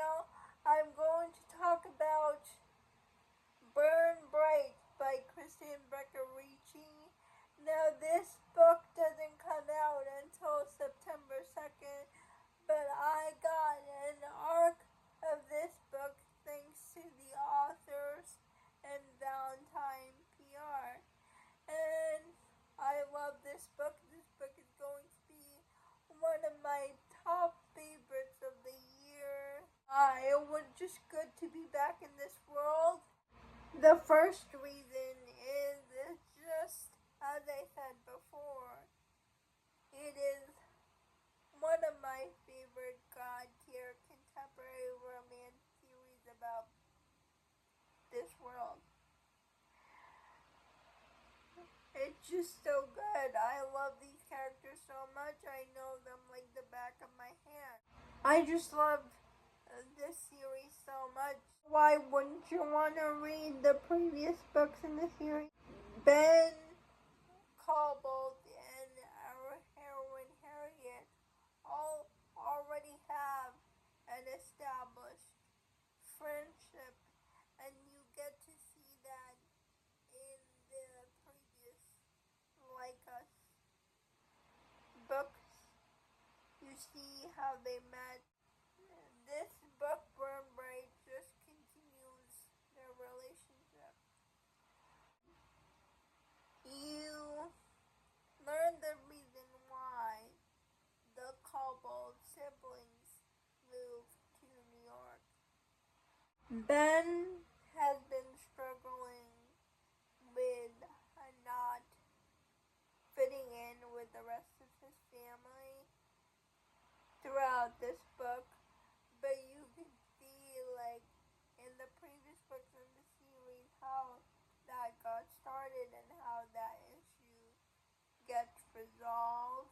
video, I'm going to talk about Burn Bright by Krista and Becca Ritchie. Now, this book doesn't come out until September 2nd, but I got an arc of this book thanks to the authors and Valentine PR. And I love this book. This book is going to be one of my top favorites of the year. It was just good to be back in this world. The first reason is just, as I said before, it is one of my favorite God-tier contemporary romance series about this world. It's just so good. I love these characters so much. I know them like the back of my hand. I just love this series so much. Why wouldn't you want to read the previous books in the series? Ben, Cobalt, and our heroine Harriet all already have an established friendship, and you get to see that in the previous Like Us books. You see how they met. This book, Burn Bright, just continues their relationship. You learn the reason why the Cobalt siblings moved to New York. Ben has been struggling with not fitting in with the rest of his family throughout this book, but you can see, like, in the previous books in the series, how that got started and how that issue gets resolved.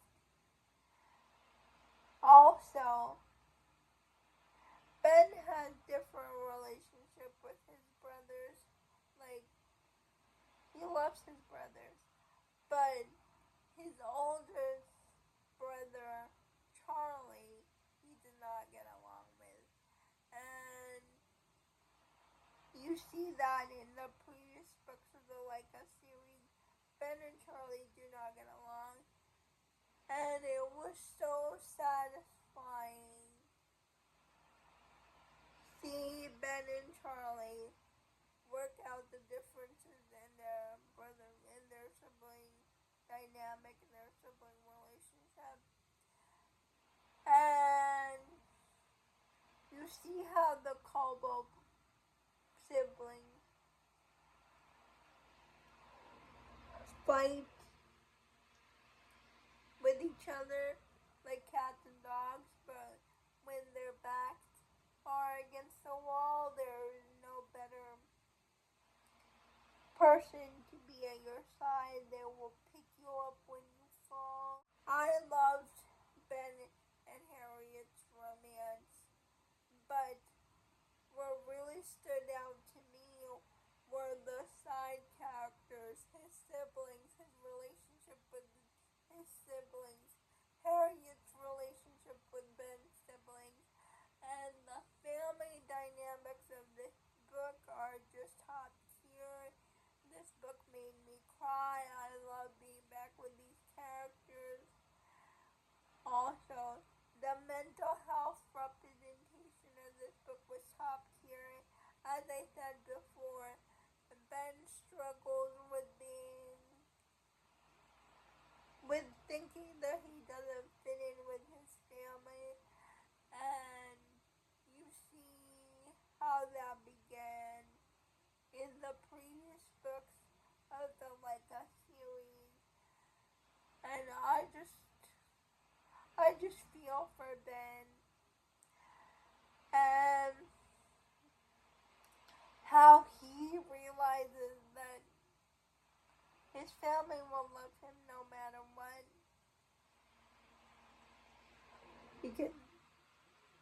Also, Ben has different relationship with his brothers. Like, he loves his brothers, but his oldest brother, Charlie, he did not get along with. And you see that in the previous books of the Like Us series. Ben and Charlie do not get along. And it was so satisfying see Ben and Charlie work out the differences in their sibling dynamic and their sibling relationship. And you see how the Cobalt siblings fight with each other like cats and dogs, but when their backs are against the wall, there is no better person to be at your side. They will pick you up when you fall. I loved Ben and Harriet's romance, but what really stood out to me were the side characters, his siblings, his relationship with his siblings, Harriet's relationship with Ben's siblings, and the family dynamics of this book are just top tier. This book made me cry. I love being back with these characters. Also, the mental health representation of this book was top tier. As I said before, Ben struggles with thinking that he doesn't fit in with his family, and you see how that began in the previous books of the Like Us series, and I just feel for Ben and how he realizes that his family will love him no matter what. Because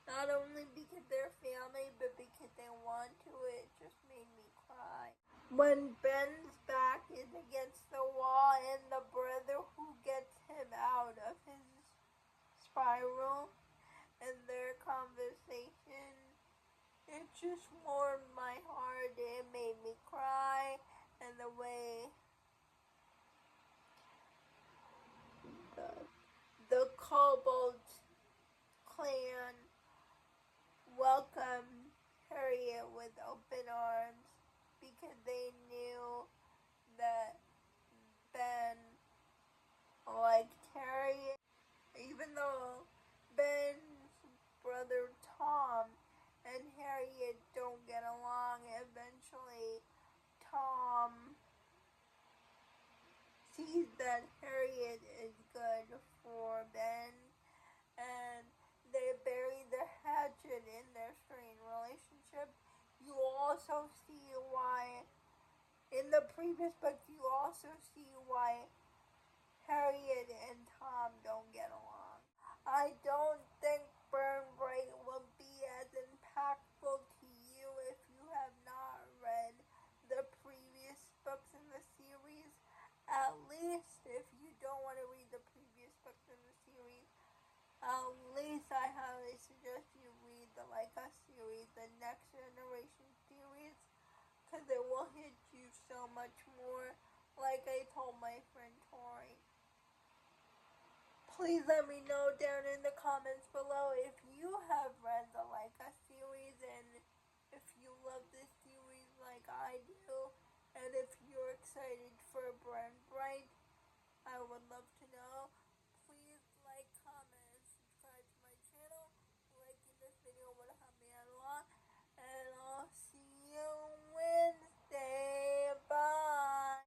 not only because they're family, but because they want to. It just made me cry. When Ben's back is against the wall and the brother who gets him out of his spiral and their conversation just warmed my heart. It made me cry, and the way the Cobalt clan welcomed Harriet with open arms because they knew that Ben liked Harriet. Even though Ben's brother Tom and Harriet don't get along, eventually Tom sees that Harriet is good for Ben, and they bury the hatchet in their strained relationship. You also see why, in the previous book, you also see why Harriet and Tom don't get along. I don't think Burn Bright will be as impactful to you if you have not read the previous books in the series. At least if you don't want to read the previous books in the series, at least I highly suggest you read the Leica series, the Next Generation series, because it will hit you so much more, like I told my friend Tori. Please let me know down in the comments below if you have read the Leica series and if you love this series like I do, and if you're excited for Burn Bright. I would love to know.